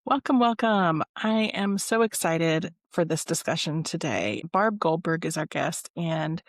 Welcome, welcome. I am so excited for this discussion today. Barb Goldberg is our guest. And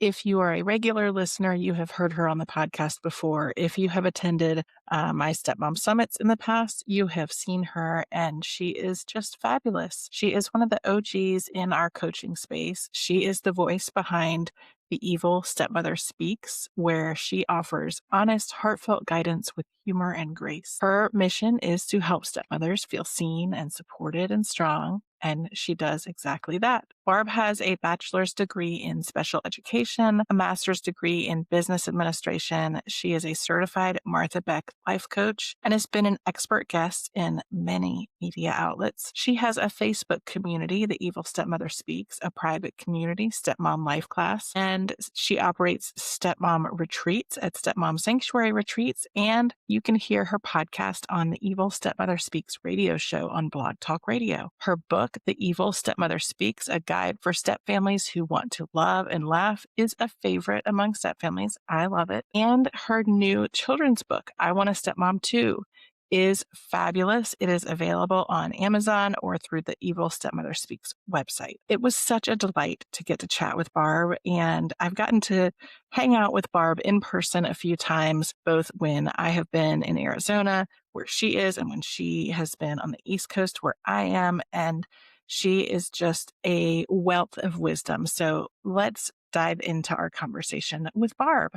if you are a regular listener, you have heard her on the podcast before. If you have attended my stepmom summits in the past, you have seen her, and she is just fabulous. She is one of the OGs in our coaching space. She is the voice behind the Evil Stepmother Speaks, where she offers honest, heartfelt guidance with humor and grace. Her mission is to help stepmothers feel seen and supported and strong, and she does exactly that. Barb has a bachelor's degree in special education, a master's degree in business administration. She is a certified Martha Beck life coach and has been an expert guest in many media outlets. She has a Facebook community, The Evil Stepmother Speaks, a private community, Stepmom Life Class, and she operates stepmom retreats at Stepmom Sanctuary Retreats. And you can hear her podcast on the Evil Stepmother Speaks radio show on Blog Talk Radio. Her book, The Evil Stepmother Speaks, a guide for stepfamilies who want to love and laugh, is a favorite among stepfamilies. I love it. And her new children's book, I Want a Stepmom Too, is fabulous. It is available on Amazon or through the Evil Stepmother Speaks website. It was such a delight to get to chat with Barb, and I've gotten to hang out with Barb in person a few times, both when I have been in Arizona, where she is, and when she has been on the East Coast, where I am. And she is just a wealth of wisdom. So let's dive into our conversation with Barb.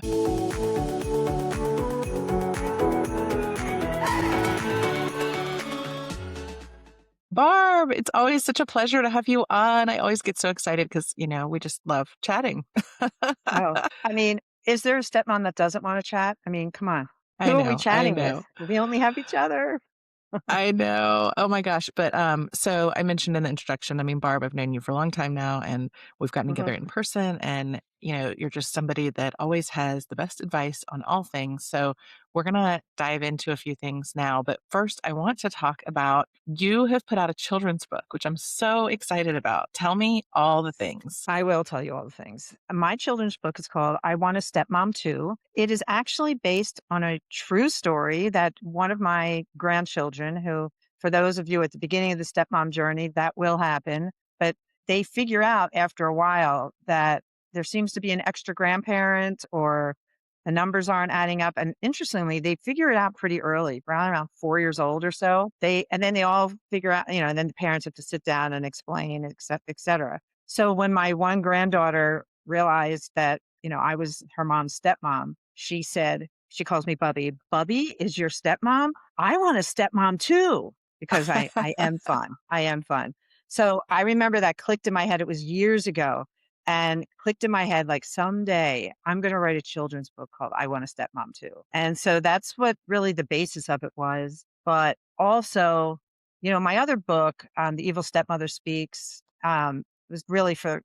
Barb, it's always such a pleasure to have you on. I always get so excited because, we just love chatting. Oh, I mean, is there a stepmom that doesn't wanna chat? I mean, come on. I Who are we know, I chatting with? know. We only have each other. I know. Oh my gosh. But so I mentioned in the introduction, I mean, Barb, I've known you for a long time now, and we've gotten together Mhm. in person, and you're just somebody that always has the best advice on all things. So we're gonna dive into a few things now. But first, I want to talk about, you have put out a children's book, which I'm so excited about. Tell me all the things. I will tell you all the things. My children's book is called I Want a Stepmom Too. It is actually based on a true story that one of my grandchildren, who, for those of you at the beginning of the stepmom journey, that will happen, but they figure out after a while that there seems to be an extra grandparent or the numbers aren't adding up. And interestingly, they figure it out pretty early, around 4 years old or so. And then they all figure out, and then the parents have to sit down and explain, et cetera. So when my one granddaughter realized that, I was her mom's stepmom, she said, she calls me Bubby. Bubby is your stepmom? I want a stepmom too, because I am fun. I am fun. So I remember that clicked in my head. It was years ago and clicked in my head like someday I'm going to write a children's book called I Want a Stepmom Too. And so that's what really the basis of it was. But also, my other book, The Evil Stepmother Speaks, was really for,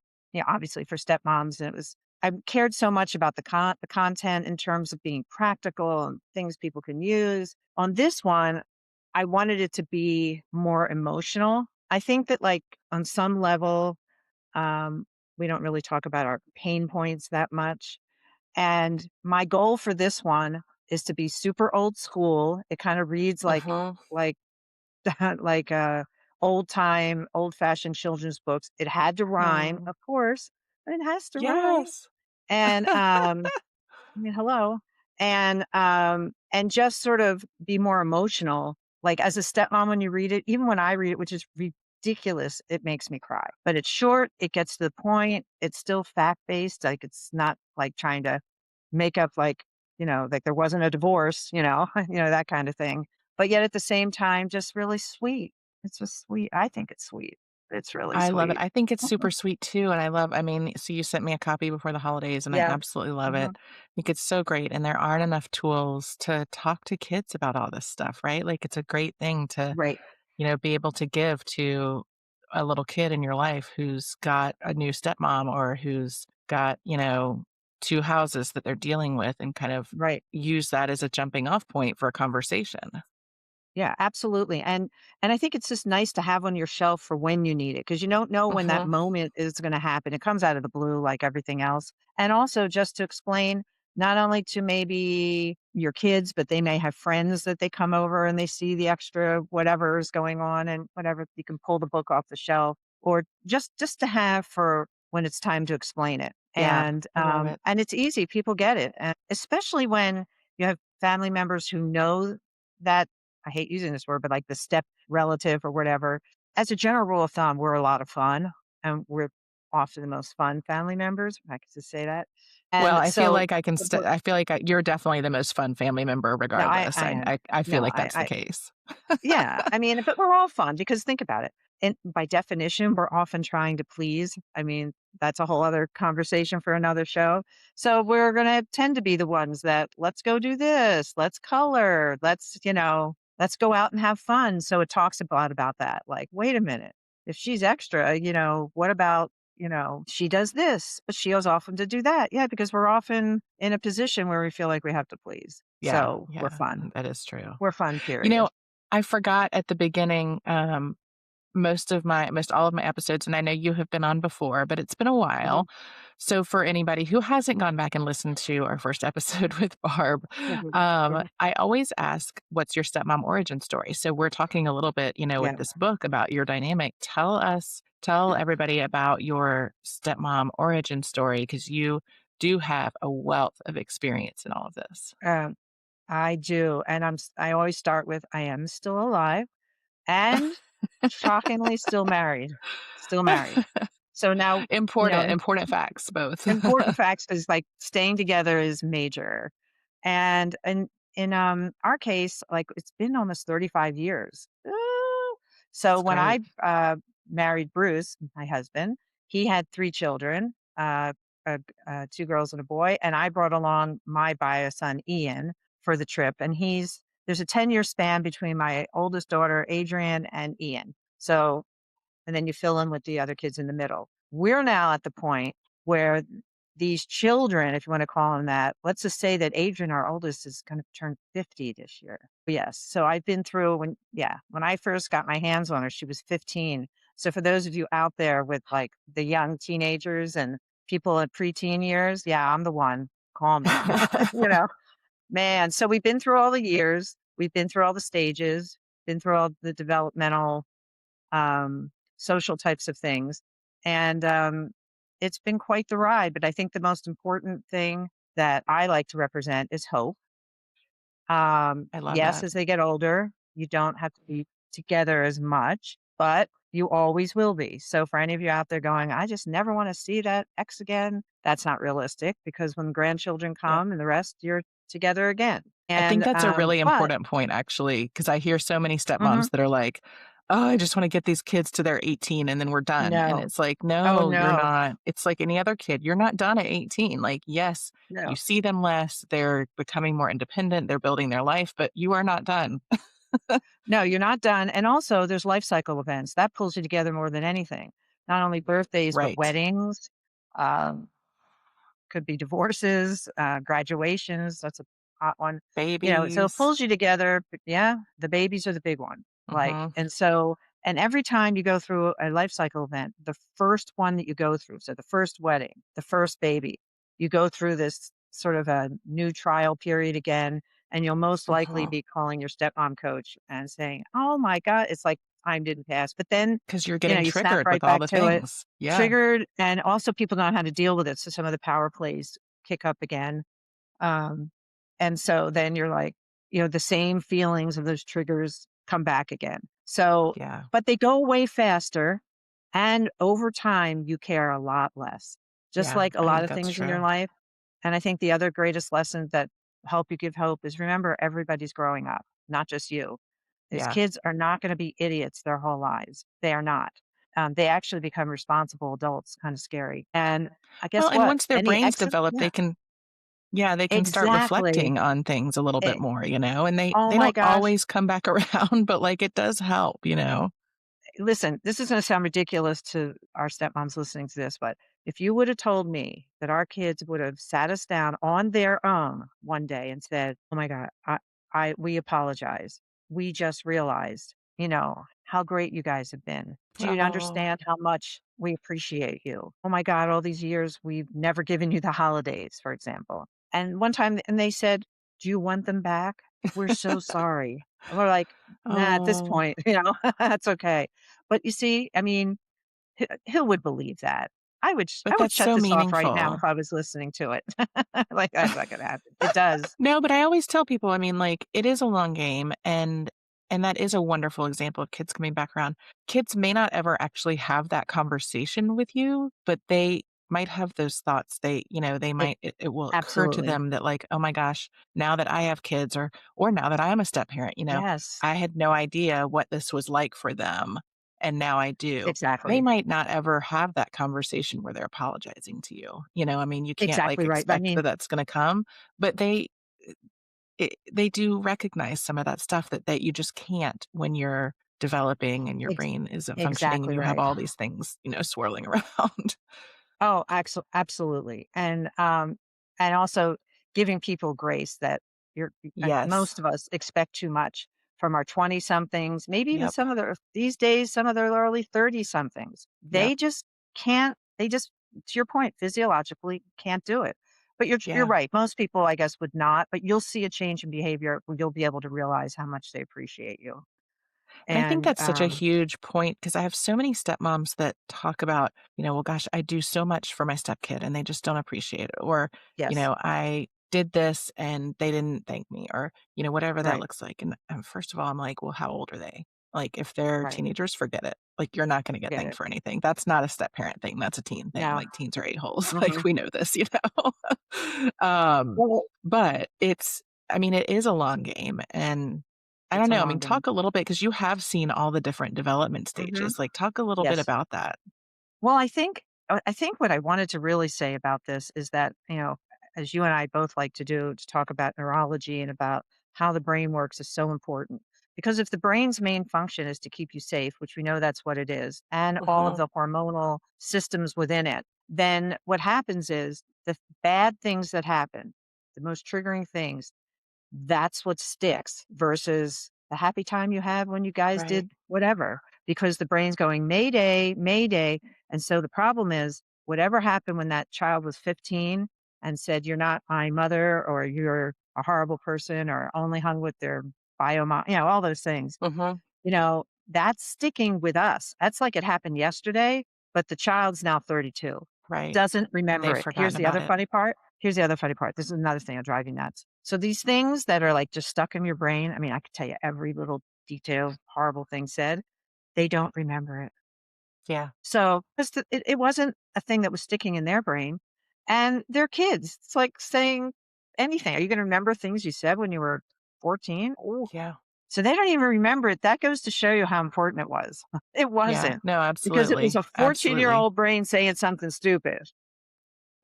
obviously for stepmoms. And I cared so much about the content in terms of being practical and things people can use. On this one, I wanted it to be more emotional. I think that like on some level, um, we don't really talk about our pain points that much. And my goal for this one is to be super old school. It kind of reads Uh-huh. like like old time, old fashioned children's books. It had to rhyme, Oh, of course, but it has to rhyme. yes. And I mean, hello. And just sort of be more emotional. Like as a stepmom, when you read it, even when I read it, which is ridiculous, it makes me cry. But it's short, it gets to the point, it's still fact based. Like it's not like trying to make up like there wasn't a divorce, that kind of thing. But yet at the same time, just really sweet. It's just sweet. I think it's sweet. It's really I love it. sweet. I think it's super sweet too. And I mean, so you sent me a copy before the holidays, and I Yeah. absolutely love it. Mhm. I think it's so great. And there aren't enough tools to talk to kids about all this stuff, right? Like it's a great thing to, Right. be able to give to a little kid in your life who's got a new stepmom, or who's got, two houses that they're dealing with, and kind of Right. use that as a jumping off point for a conversation. Yeah, absolutely. And I think it's just nice to have on your shelf for when you need it because you don't know when that Uh-huh. moment is going to happen. It comes out of the blue like everything else. And also just to explain, not only to maybe your kids, but they may have friends that they come over and they see the extra whatever is going on and whatever you can pull the book off the shelf or just to have for when it's time to explain it. Yeah, I love it. And it's easy. People get it. And especially when you have family members who know that I hate using this word, but like the step relative or whatever. As a general rule of thumb, we're a lot of fun and we're often the most fun family members, if I could just say that. Well, And I feel so like the book I feel like you're definitely the most fun family member no, regardless. I am. I feel No, like that's the case. yeah, I mean, but we're all fun because think about it. And by definition, we're often trying to please. I mean, that's a whole other conversation for another show. So we're going to tend to be the ones that let's go do this, let's color, let's go out and have fun. So it talks about that. Like, wait a minute, if she's extra, what about, she does this, but she goes often to do that. Yeah, because we're often in a position where we feel like we have to please. Yeah, So we're yeah, fun. that is true. We're fun, You period. know, I forgot at the beginning, most all of my episodes, and I know you have been on before, but it's been a while. Mhm. So for anybody who hasn't gone back and listened to our first episode with Barb, Mhm. Mhm. I always ask, "What's your stepmom origin story?" So we're talking a little bit, with Yeah. this book about your dynamic. Tell everybody about your stepmom origin story because you do have a wealth of experience in all of this. Um, I do, and I always start with, "I am still alive and shockingly still married." Still married. So now, Important facts, both. important facts is like staying together is major. And in our case, like it's been almost 35 years. Ooh. So It's when great. I married Bruce, my husband, he had three children, two girls and a boy, and I brought along my bio son Ian for the trip. And there's a 10-year span between my oldest daughter Adrian and Ian. So and then you fill in with the other kids in the middle. We're now at the point where these children, if you want to call them that, let's just say that Adrian, our oldest, is going to turn 50 this year. Yes. So I've been through when I first got my hands on her, she was 15. So for those of you out there with like the young teenagers and people in preteen years, yeah, I'm the one. Call me. Man. So we've been through all the years, we've been through all the stages, been through all the developmental social types of things. And it's been quite the ride. But I think the most important thing that I like to represent is hope. I love Yes, that. as they get older, you don't have to be together as much, but you always will be. So for any of you out there going, I just never want to see that ex again, that's not realistic because when grandchildren Yeah. come and the rest, you're together again. I think And that's a really but important point actually, because I hear so many mhm, stepmoms that are like, "Oh, I just wanna get these kids to their 18 and then we're done." And no. it's like, Oh "No, you're no. not." It's like any other kid. You're not done at 18. Like, yes, you No. see them less, they're becoming more independent, they're building their life, but you are not done. No, you're not done, and also there's life cycle events, that pulls you together more than anything. Not only birthdays, but Right. weddings, um, could be divorces, graduations, that's a hot one. So it Babies. pulls you together, but yeah, the babies are the big one, like, Mhm. and every time you go through a life cycle event, the first one that you go through, so the first wedding, the first baby, you go through this sort of a new trial period again, and you'll most likely Mhm. be calling your stepmom coach and saying, "Oh my god," it's like time didn't pass, but then, 'Cause you're getting you snap triggered right with all back the to it. things. Yeah. Triggered, and also people don't know how to deal with it, so some of the power plays kick up again, um, and so then you're like, the same feelings of those triggers come back again. So, Yeah. but they go away faster, and over time, you care a lot less, just Yeah. like a I lot think of that's things in your true. life. And I think the other greatest lesson that help you give hope is remember everybody's growing up, not just you. These Yeah. kids are not going to be idiots their whole lives. They are not. They actually become responsible adults, kind of scary. And I Well, guess and what? once their Any brains exit? develop, Yeah, they can start exactly. reflecting on things a little bit more, and Oh they my don't gosh. always come back around, but, like, it does help. Listen, this is going to sound ridiculous to our stepmoms listening to this, but if you would have told me that our kids would have sat us down on their own one day and said, "Oh my God, we apologize. We just realized, how great you guys have been. Do you Oh, understand how much we appreciate you? Oh my God, all these years we've never given you the holidays, for example." And one time and they said, "Do you want them back? We're so sorry." And we're like, "Nah, at this Oh, point, that's okay." But you see, I mean, who would believe that? I but would that's shut so this off right now meaningful. if I was listening to it. Like, that's not gonna happen. It does. No, but I always tell people, I mean, like, it is a long game, and that is a wonderful example of kids coming back around. Kids may not ever actually have that conversation with you, but they might have those thoughts. They It might it will occur to absolutely. them that like, "Oh my gosh, now that I have kids or now that I am a step parent, Yes, I had no idea what this was like for them, and now I do." They exactly. might not ever have that conversation where they're apologizing to you. I mean, you can't like Exactly right. I expect that mean, that's going to come, but they do recognize some of that stuff that you just can't when you're developing and your ex brain isn't functioning and exactly you have right. all these things, swirling around. Oh, absolutely, and also giving people grace that Yes. most of us expect too much from our 20 somethings, maybe even Yep. some of the these days, some of the early 30 somethings. Yep. They just can't, they just, to your point, physiologically can't do it. But you're Yeah. right. Most people, I guess, would not, but you'll see a change in behavior where you'll be able to realize how much they appreciate you. And I think And, that's such a huge point because I have so many stepmoms that talk about, well, gosh, I do so much for my stepkid and they just don't appreciate it. Or, yes, I did this and they didn't thank me, or, whatever that right, looks like. And first of all, I'm like, well, how old are they? Like, if they're right. teenagers, forget it. Like, you're not going to get Get thanked it. for anything. That's not a step parent thing. That's a teen thing. No. Like, teens are a-holes. Like, Mhm. we know this, um, Well, but I mean, it is a long game. And I don't it's a know. I long mean, game. talk a little bit because you have seen all the different development Mhm. stages. Like, talk a little bit Yes. about that. Well, I think what I wanted to really say about this is that, as you and I both like to talk about neurology and about how the brain works is so important. Because if the brain's main function is to keep you safe, which we know that's what it is, and all of Mhm. the hormonal systems within it, then what happens is the bad things that happen, the most triggering things, that's what sticks versus the happy time you had when you guys Right. did whatever, because the brain's going, "Mayday, mayday." And so the problem is whatever happened when that child was 15 and said, "You're not my mother," or "You're a horrible person," or only hung with their bio mom, all those things, Mhm. that's sticking with us. That's like it happened yesterday, but the child's now 32, Right. doesn't And remember they've it. forgotten about it. Here's the other funny part. This is another thing that'll drive you nuts. So these things that are like just stuck in your brain, I mean, I could tell you every little detail, horrible thing said, they don't remember it. Yeah. So 'cause it wasn't a thing that was sticking in their brain, and they're kids. It's like saying anything. Are you going to remember things you said when you were 14? Yeah. So they don't even remember it. That goes to show you how important it was. It Yeah. wasn't, No, because it was absolutely. a Absolutely. fourteen-year-old brain saying something stupid,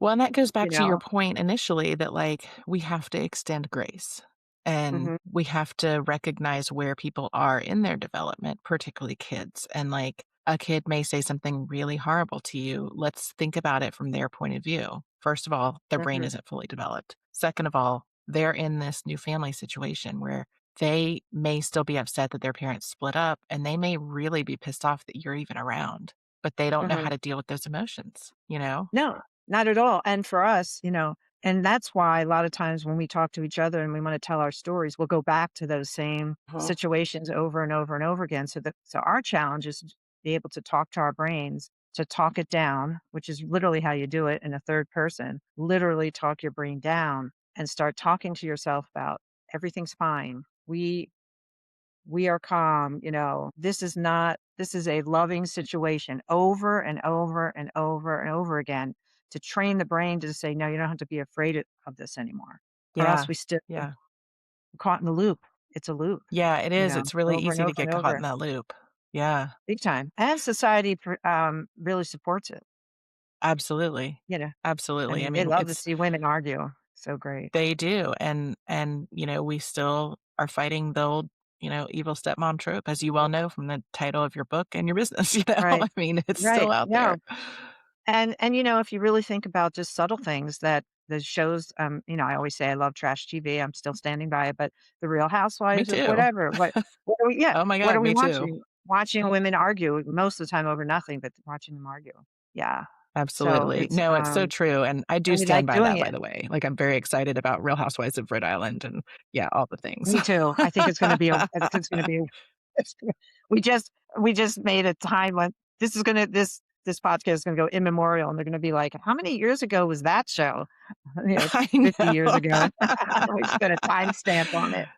Well, and that goes you back to your know? point initially that, like, we have to extend grace and Mhm, we have to recognize where people are in their development, particularly kids. And, like, a kid may say something really horrible to you. Let's think about it from their point of view. First of all, their brain mhm, isn't fully developed. Second of all, they're in this new family situation where they may still be upset that their parents split up and they may really be pissed off that you're even around, but they don't know how mhm. to deal with those emotions, you know? No, not at all, and for us, and that's why a lot of times when we talk to each other and we wanna tell our stories, we'll go back to those same Mhm. situations over and over and over again, so our challenge is to be able to talk to our brains, to talk it down, which is literally how you do it in a third person, literally talk your brain down and start talking to yourself about, "Everything's fine. We are calm, this is a loving situation," over and over and over and over again, to train the brain to say, "No, you don't have to be afraid of this anymore." Or else Yeah. we still Yeah. caught in the loop. It's a loop, Yeah, it is. It's really over and easy to over get and caught in over, that loop. Yeah, big time. And society really supports it, absolutely. you know. I Absolutely. I mean, they mean, love to it's see women argue. So great. they do, and, we still are fighting the old, evil stepmom trope, as you well know from the title of your book and your business, Right. I mean, it's still Right. out there. No. And if you really think about just subtle things that the shows, I always say I love trash TV. I'm still standing by it, but The Real Me Housewives of too. whatever. What are we? Yeah. Oh my What god, are we me too. watching? Watching women argue most of the time over nothing, but watching them argue. Yeah. So Absolutely. it's, No, it's so true, and I do and we stand like by doing that, by it. the way. Like, I'm very excited about Real Housewives of Rhode Island and, yeah, all the things. Me too. I think it's gonna be it's gonna we just made a time when this podcast is gonna go immemorial, and they're gonna be like, "How many years ago was that show?" You know, I 50 years know. ago. We just got a timestamp on it.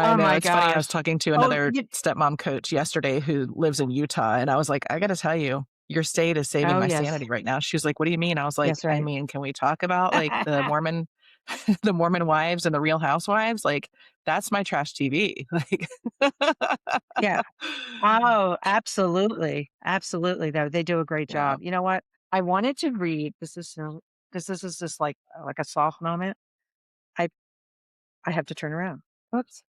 I Oh know, my it's funny, I was gosh. talking to Oh, another you stepmom coach yesterday who lives in Utah, and I was like, "I gotta tell you, your state is saving oh, my yes. sanity right now." She was like, "What do you mean?" I was like, Yes, "I right. mean, can we talk about, like, the Mormon the Mormon wives and the Real Housewives? Like, that's my trash TV." Like Yeah. Oh, absolutely. Absolutely, though, they do a great Yeah. job. You know what? I wanted to read this is so 'cause this is just like a soft moment. I I have to turn around. Oops.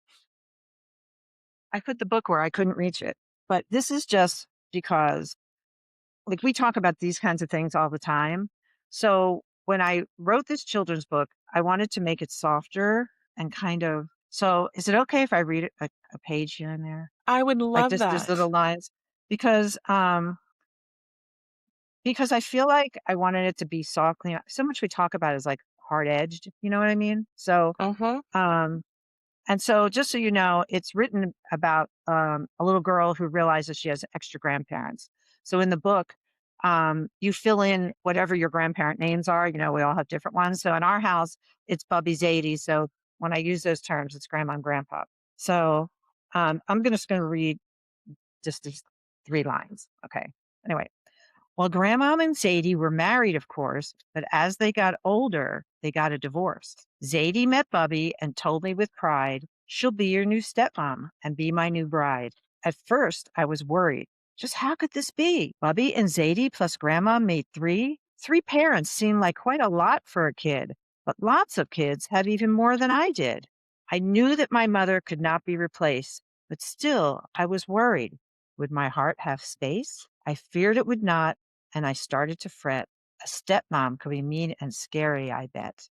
I put the book where I couldn't reach it. But this is just because, like, we talk about these kinds of things all the time. So when I wrote this children's book, I wanted to make it softer and kind of. So is it okay if I read a page here and there? I would Like love just little that. lines? Because, because I feel like I wanted it to be soft, clean. So much we talk about is like hard edged. You know what I mean? So, Mhm. um, and so, just so you know, it's written about a little girl who realizes she has extra grandparents. So, in the book, you fill in whatever your grandparent names are. You know, we all have different ones. So, in our house, it's Bubby's 80. So, when I use those terms, it's grandma and grandpa. So, I'm just going to read just these 3 lines. Okay. Anyway, well, Grandmom and Zadie were married, of course, but as they got older, they got a divorce. Zadie met Bubby and told me with pride, she'll be your new stepmom and be my new bride. At first, I was worried. Just how could this be? Bubby and Zadie plus Grandma made 3? 3 parents seemed like quite a lot for a kid, but lots of kids have even more than I did. I knew that my mother could not be replaced, but still, I was worried. Would my heart have space? I feared it would not, and I started to fret. A stepmom could be mean and scary, I bet.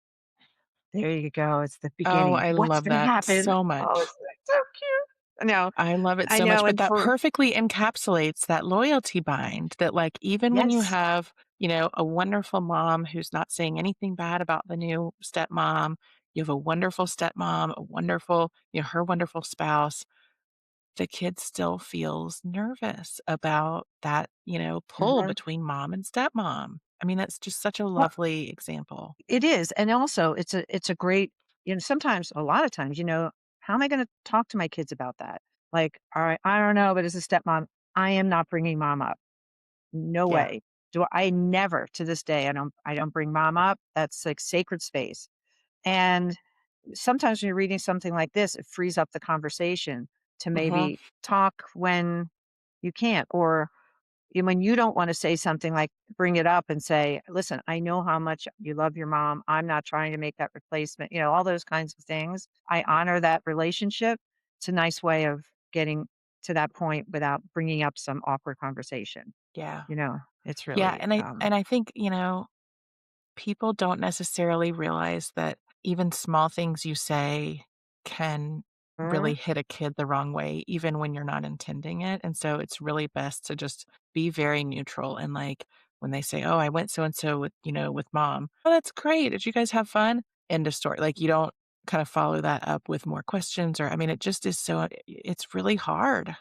There you go. It's the Oh, beginning. I What's love going to that happen? so Oh, much. it's so cute. No, I love it I so much, know. but And that for, perfectly encapsulates that loyalty bind that, like, even when you yes, have, a wonderful mom who's not saying anything bad about the new stepmom, you have a wonderful stepmom, a wonderful, her wonderful spouse, the kid still feels nervous about that, pull mhm. between mom and stepmom. I mean, that's just such a Well, lovely example. it is. And also, it's a great, sometimes, a lot of times, how am I going to talk to my kids about that? Like, all right, I don't know, but as a stepmom, I am not bringing mom up. No Yeah. way. Do I never to this day, I don't bring mom up. That's like sacred space. And sometimes when you're reading something like this, it frees up the conversation to Mhm. maybe talk when you can't, or when you don't want to say something, like bring it up and say, listen, I know how much you love your mom. I'm not trying to make that replacement, all those kinds of things. I honor that relationship. It's a nice way of getting to that point without bringing up some awkward conversation. Yeah. You know, it's Yeah, really, and I think, people don't necessarily realize that even small things you say can really mhm, hit a kid the wrong way, even when you're not intending it. And so it's really best to just be very neutral. And like when they say, "Oh, I went so and so with, with mom." Oh, that's great. Did you guys have fun? End of story. Like you don't kind of follow that up with more questions or, I mean, it just is so, it's really hard,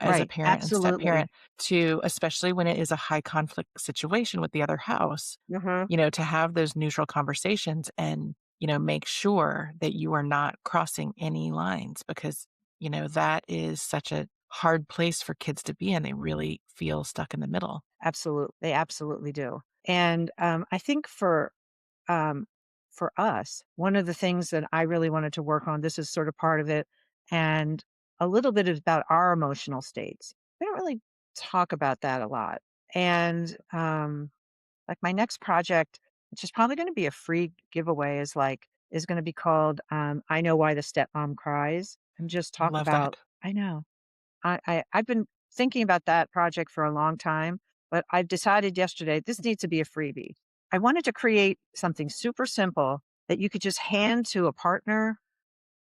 as a right, parent and step absolutely. parent to, especially when it is a high conflict situation with the other house, Hmm. to have those neutral conversations and, make sure that you are not crossing any lines because, that is such a hard place for kids to be in. They really feel stuck in the middle. Absolutely, they absolutely do. And I think um, for us, one of the things that I really wanted to work on, this is sort of part of it, and a little bit is about our emotional states. We don't really talk about that a lot. And like my next project, which is probably going to be a free giveaway, is going to be called "I Know Why the Stepmom Cries," and just I talk love about. that. I know I've been thinking about that project for a long time, but I've decided yesterday this needs to be a freebie. I wanted to create something super simple that you could just hand to a partner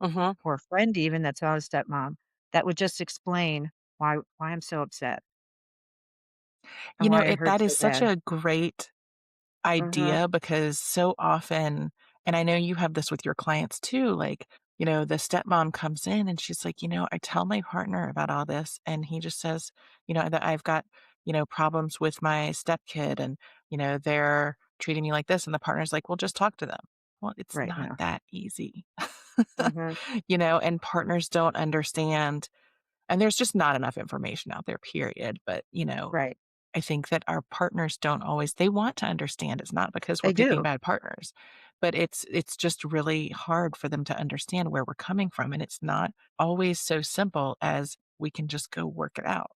Mhm. or a friend, even that's not a stepmom, that would just explain why I'm so upset. and why it That hurts is so such bad. a great Mhm. idea because so often, and I know you have this with your clients too, like, the stepmom comes in and she's like, I tell my partner about all this and he just says, that I've got, problems with my stepkid and, they're treating me like this. And the partner's like, well, just talk to them. Well, it's Right, not yeah. that easy. Mhm. And partners don't understand. And there's just not enough information out there, period. But, Right. I think that our partners don't always they want to understand. It's not because we're They picking do. bad partners, but it's just really hard for them to understand where we're coming from, and it's not always so simple as we can just go work it out.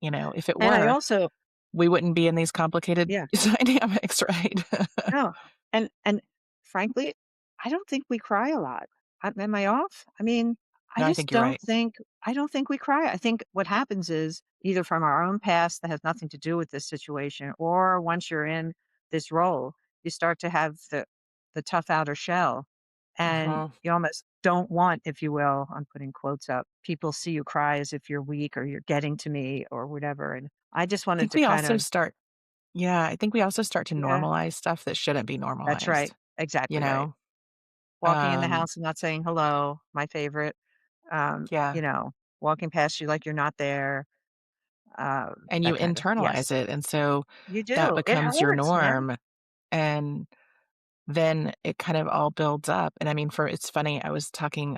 If it And I were, also we wouldn't be in these complicated yeah. dynamics, right? No, and frankly, I don't think we cry a lot. Am I off? I mean, No, I think you're right. I don't think we cry. I think what happens is either from our own past that has nothing to do with this situation, or once you're in this role, you start to have the tough outer shell, and Mhm. you almost don't want, if you will, I'm putting quotes up, people see you cry as if you're weak or you're getting to me or whatever. And I just I wanted think to we kind also of start Yeah, I think we also start to yeah, normalize stuff that shouldn't be that's right. normalized, you Exactly right. know? Walking in the Um, house and not saying hello, my favorite, yeah. you know, walking past you like you're not there, And you that kind of internalize yes. it, and so You that do. It becomes your hurts, man. norm, and then it kind of all builds up, and I mean, it's funny, I was talking,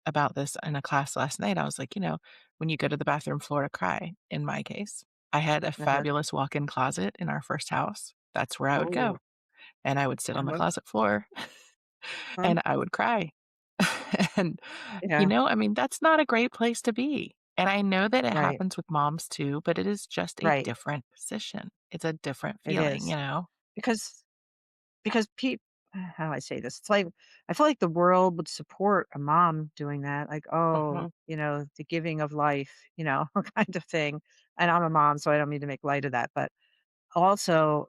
about this in a class last night, I was like, "When you go to the bathroom floor to cry," in my case, I had a Uh-huh. fabulous walk-in closet in our first house, that's where I would Oh, go, and I would sit on the uh-huh, closet floor, huh, and I would cry, and, yeah, I mean, that's not a great place to be, and I know that it right, happens with moms too, but it is just a right. different position, it's a different It feeling, is. you know? Because because peop how do I say this? It's like I feel like the world would support a mom doing that, like, "Oh, Mhm. the giving of life," kind of thing, and I'm a mom, so I don't mean to make light of that, but also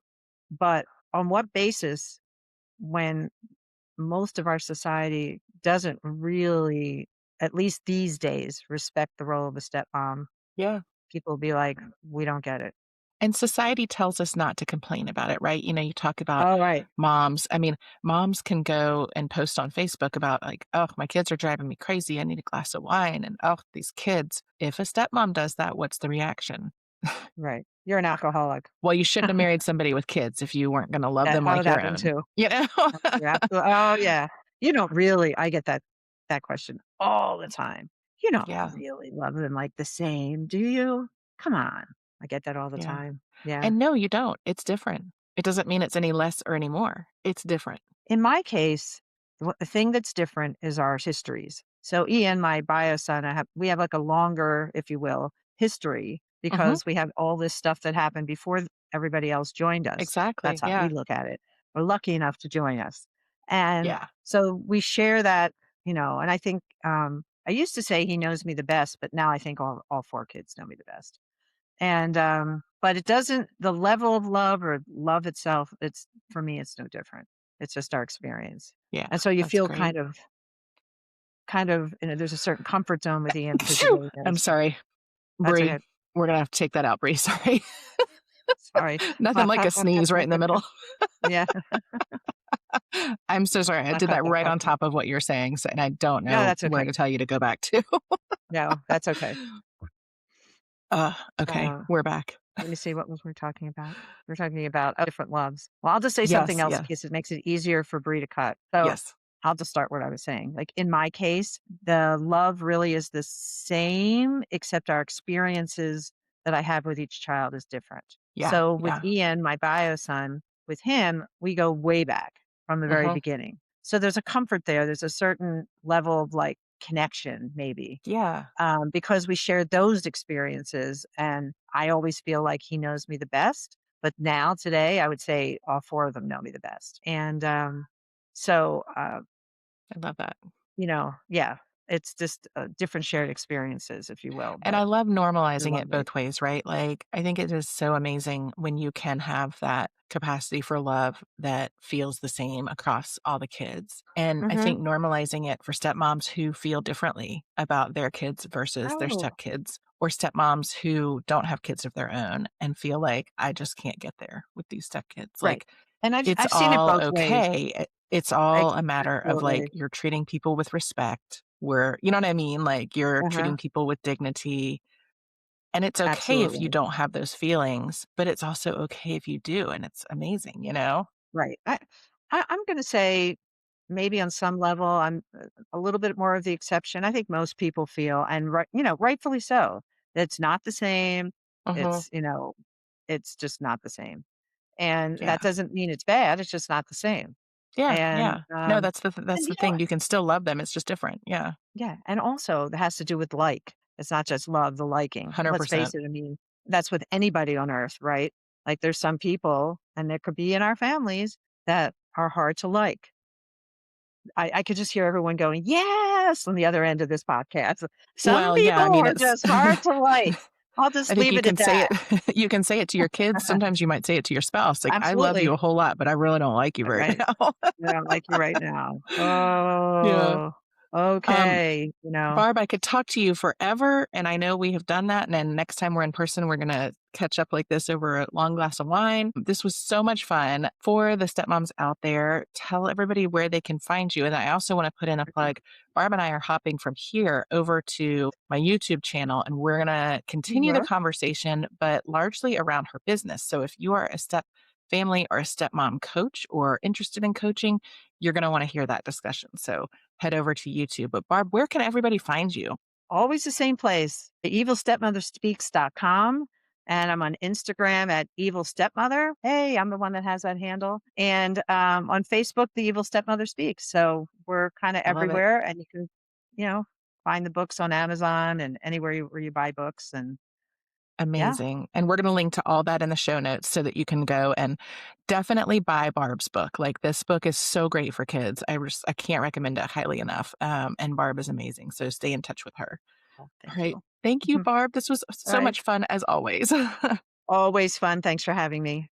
but on what basis when most of our society doesn't really, at least these days, respect the role of a stepmom. Yeah. People will be like, "We don't get it." And society tells us not to complain about it, right? You talk about Oh, right, moms. I mean, moms can go and post on Facebook about, like, oh, my kids are driving me crazy. I need a glass of wine. And oh, these kids. If a stepmom does that, what's the reaction? right. You're an alcoholic. Well, you shouldn't have married somebody with kids if you weren't going to love them like That your one own, too. you know? You're absolutely oh, yeah. You don't really I get that question all the time. You don't Yeah. really love them like the same, do you? Come on. I get that all the Yeah. time. Yeah. And no, you don't. It's different. It doesn't mean it's any less or any more. It's different. In my case, the thing that's different is our histories. So Ian, my bio son, we have like a longer, if you will, history Hmm. because we have all this stuff that happened before everybody else joined us. That's Exactly. how we Yeah. look at it. We're lucky enough to join us. And Yeah. so we share that, and I think I used to say he knows me the best, but now I think all four kids know me the best. And, but it doesn't the level of love or love itself, it's for me, it's no different. It's just our experience. Yeah. And so you That's feel great. kind of, there's a certain comfort zone with Ian because he Phew! really I'm knows me. sorry. That's Bree, okay. we're gonna have to take that out, Bree, sorry. Sorry. Nothing like a sneeze right in the middle. Yeah. I'm so sorry, I did that right on top of what you're saying, so and I don't No, know that's where okay. to tell you to go back to. No, that's okay. Okay, Uh, we're back. Let me see, what was we talking about? We're talking about, different loves. Well, I'll just say something Yes, else in yeah, case it makes it easier for Bree to cut. So, yes. I'll just start what I was saying. Like, in my case, the love really is the same, except our experiences that I have with each child is different. Yeah, So, with yeah. Ian, my bio son, with him, we go way back from the very Mhm. beginning. So, there's a comfort there. There's a certain level of, like, connection, maybe Yeah, because we shared those experiences. And I always feel like he knows me the best. But now, today, I would say all four of them know me the best. And so, I love that. yeah. It's just, different shared experiences, if you will, And I but love they're normalizing it lovely. both ways, right? Like, I think it is so amazing when you can have that capacity for love that feels the same across all the kids. And I Mhm. think normalizing it for stepmoms who feel differently about their kids versus their Oh, stepkids, or stepmoms who don't have kids of their own and feel like, I just can't get there with these stepkids. right. Like, And I've it's I've seen it all both ways. okay. It's all a matter of like, Absolutely. you're treating people with respect, where, you know what I mean? Like, you're Uh-huh. treating people with dignity, and it's okay if you Absolutely. don't have those feelings, but it's also okay if you do, and it's amazing, you know? Right. I'm gonna say maybe on some level, I'm a little bit more of the exception. I think most people feel, and rightfully so, that it's not the same. Mhm. It's, it's just not the same. And that Yeah. doesn't mean it's bad. It's just not the same. Yeah, And, yeah. No, and that's the thing, you can still love them, it's just different. Yeah. yeah. And also that has to do with like. It's not just love, the liking. Let's face 100%. it. I mean, that's with anybody on earth, right? Like there's some people, and there could be in our families that are hard to like. I could just hear everyone going, "Yes!" on the other end of this podcast. Some Well, yeah, I people mean, are it's just hard to like. I'll I just think leave you it can at say that. it you can say it to your kids, sometimes you might say it to your spouse, like, "I love you Absolutely. a whole lot, but I really don't like you right Right. now." I don't like you right now. Yeah. Oh, Um okay, Barb, I could talk to you forever, and I know we have done that, and then next time we're in person, we're gonna catch up like this over a long glass of wine. This was so much fun. For the stepmoms out there, tell everybody where they can find you, and I also wanna put in a plug. Barb and I are hopping from here over to my YouTube channel, and we're gonna you continue the were conversation, but largely around her business. So if you are a step family or a stepmom coach or interested in coaching, you're gonna wanna hear that discussion. So head over to YouTube. But Barb, where can everybody find you? always the same place, evilstepmotherspeaks.com, and I'm on Instagram at Evil Stepmother. Hey, I'm the one that has that handle. And, on Facebook, The Evil Stepmother Speaks. So we're kinda I love it. everywhere, and you can, you know, find the books on Amazon and anywhere where you buy books, and yeah. Amazing. And we're going to link to all that in the show notes so that you can go and definitely buy Barb's book. Like, this book is so great for kids. I can't recommend it highly enough. And Barb is amazing. So stay in touch with her. Oh, All thank right. you. Thank you, Mhm. Barb. This was so Alright. much fun as always. Always fun. Thanks for having me.